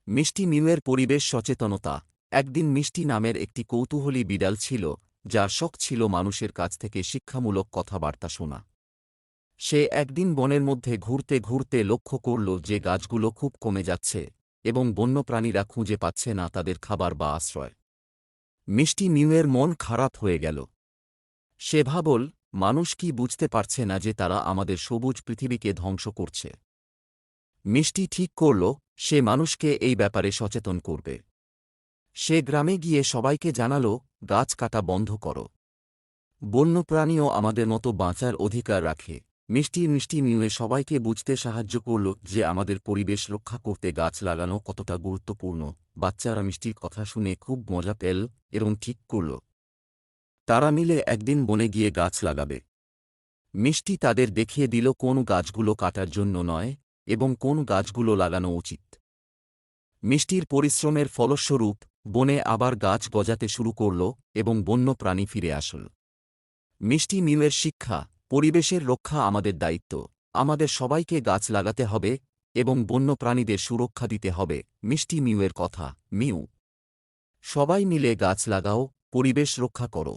মিষ্টি মিউয়ের পরিবেশ সচেতনতা। একদিন মিষ্টি নামের একটি কৌতূহলী বিড়াল ছিল, যার শখ ছিল মানুষের কাছ থেকে শিক্ষামূলক কথাবার্তা শোনা। সে একদিন বনের মধ্যে ঘুরতে ঘুরতে লক্ষ্য করল যে গাছগুলো খুব কমে যাচ্ছে এবং বন্যপ্রাণীরা খুঁজে পাচ্ছে না তাদের খাবার বা আশ্রয়। মিষ্টি মিউয়ের মন খারাপ হয়ে গেল। সে ভাবল, মানুষ কি বুঝতে পারছে না যে তারা আমাদের সবুজ পৃথিবীকে ধ্বংস করছে? মিষ্টি ঠিক করল, সে মানুষকে এই ব্যাপারে সচেতন করবে। সে গ্রামে গিয়ে সবাইকে জানাল, গাছ কাটা বন্ধ করো। বন্যপ্রাণীও আমাদের মতো বাঁচার অধিকার রাখে। মিষ্টি মিউয়ে সবাইকে বুঝতে সাহায্য করল যে আমাদের পরিবেশ রক্ষা করতে গাছ লাগানো কতটা গুরুত্বপূর্ণ। বাচ্চারা মিষ্টির কথা শুনে খুব মজা পেল এবং ঠিক করল তারা মিলে একদিন বনে গিয়ে গাছ লাগাবে। মিষ্টি তাদের দেখিয়ে দিল কোন গাছগুলো কাটার জন্য নয় এবং কোন গাছগুলো লাগানো উচিত। মিষ্টির পরিশ্রমের ফলস্বরূপ বনে আবার গাছ গজাতে শুরু করল এবং বন্যপ্রাণী ফিরে আসল। মিষ্টি মিউয়ের শিক্ষা: পরিবেশের রক্ষা আমাদের দায়িত্ব। আমাদের সবাইকে গাছ লাগাতে হবে এবং বন্যপ্রাণীদের সুরক্ষা দিতে হবে। মিষ্টি মিউয়ের কথা: মিউ, সবাই মিলে গাছ লাগাও, পরিবেশ রক্ষা করো।